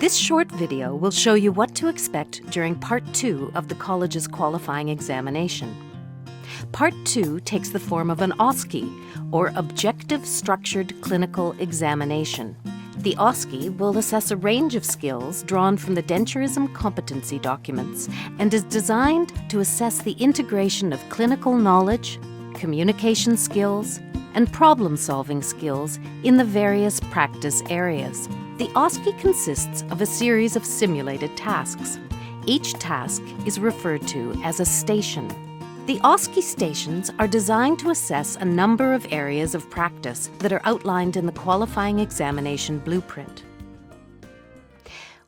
This short video will show you what to expect during Part 2 of the college's qualifying examination. Part 2 takes the form of an OSCE, or Objective Structured Clinical Examination. The OSCE will assess a range of skills drawn from the denturism competency documents and is designed to assess the integration of clinical knowledge, communication skills, and problem-solving skills in the various practice areas. The OSCE consists of a series of simulated tasks. Each task is referred to as a station. The OSCE stations are designed to assess a number of areas of practice that are outlined in the qualifying examination blueprint.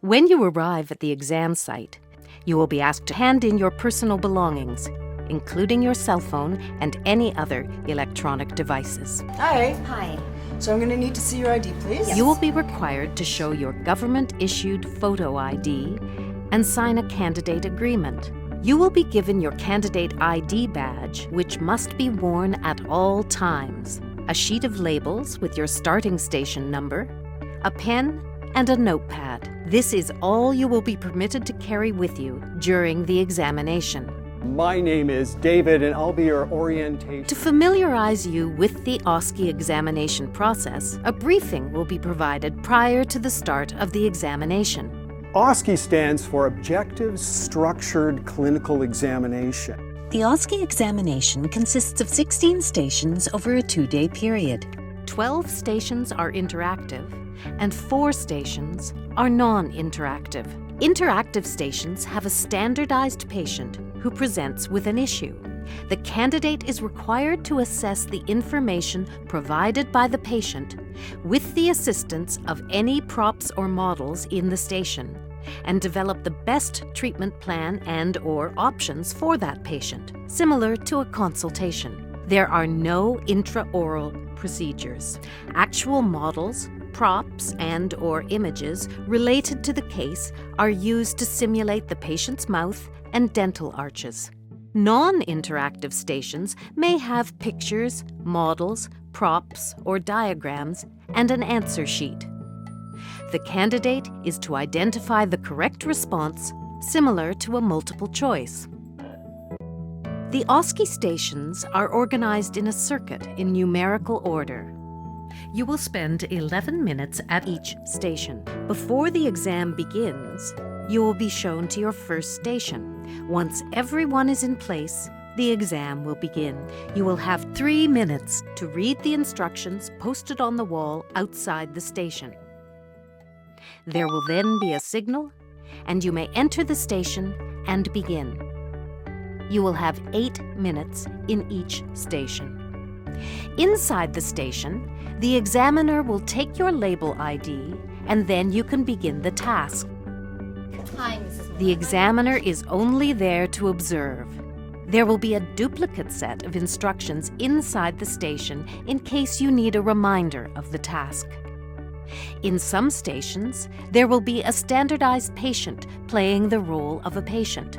When you arrive at the exam site, you will be asked to hand in your personal belongings, including your cell phone and any other electronic devices. Hi. Hi. So I'm going to need to see your ID, please. Yes. You will be required to show your government-issued photo ID and sign a candidate agreement. You will be given your candidate ID badge, which must be worn at all times, a sheet of labels with your starting station number, a pen, and a notepad. This is all you will be permitted to carry with you during the examination. My name is David, and I'll be your orientation. To familiarize you with the OSCE examination process, a briefing will be provided prior to the start of the examination. OSCE stands for Objective Structured Clinical Examination. The OSCE examination consists of 16 stations over a 2-day period. 12 stations are interactive, and 4 stations are non-interactive. Interactive stations have a standardized patient who presents with an issue. The candidate is required to assess the information provided by the patient with the assistance of any props or models in the station and develop the best treatment plan and/or options for that patient, similar to a consultation. There are no intraoral procedures. Actual models, props, and/or images related to the case are used to simulate the patient's mouth and dental arches. Non-interactive stations may have pictures, models, props, or diagrams, and an answer sheet. The candidate is to identify the correct response, similar to a multiple choice. The OSCE stations are organized in a circuit in numerical order. You will spend 11 minutes at each station. Before the exam begins, you will be shown to your first station. Once everyone is in place, the exam will begin. You will have 3 minutes to read the instructions posted on the wall outside the station. There will then be a signal, and you may enter the station and begin. You will have 8 minutes in each station. Inside the station, the examiner will take your label ID, and then you can begin the task. Hi, Mrs. The examiner is only there to observe. There will be a duplicate set of instructions inside the station in case you need a reminder of the task. In some stations, there will be a standardized patient playing the role of a patient.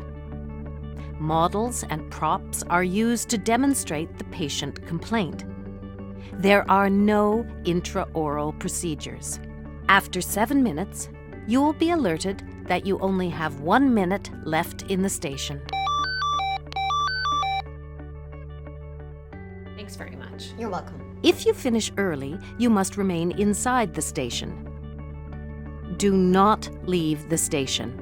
Models and props are used to demonstrate the patient complaint. There are no intraoral procedures. After 7 minutes, you will be alerted that you only have 1 minute left in the station. Thanks very much. You're welcome. If you finish early, you must remain inside the station. Do not leave the station.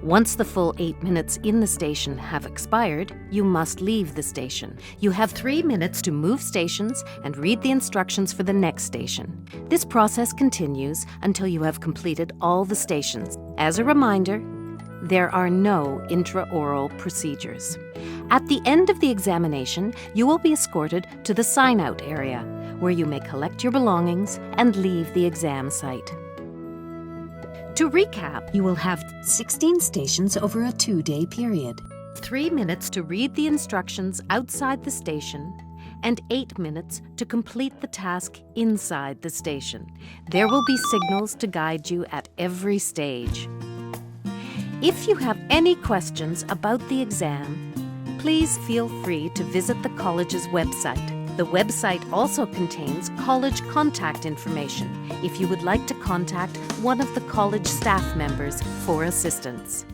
Once the full 8 minutes in the station have expired, you must leave the station. You have 3 minutes to move stations and read the instructions for the next station. This process continues until you have completed all the stations. As a reminder, there are no intraoral procedures. At the end of the examination, you will be escorted to the sign-out area, where you may collect your belongings and leave the exam site. To recap, You will have 16 stations over a 2-day period. 3 minutes to read the instructions outside the station, and 8 minutes to complete the task inside the station. There will be signals to guide you at every stage. If you have any questions about the exam, please feel free to visit the college's website. The website also contains college contact information if you would like to contact one of the college staff members for assistance.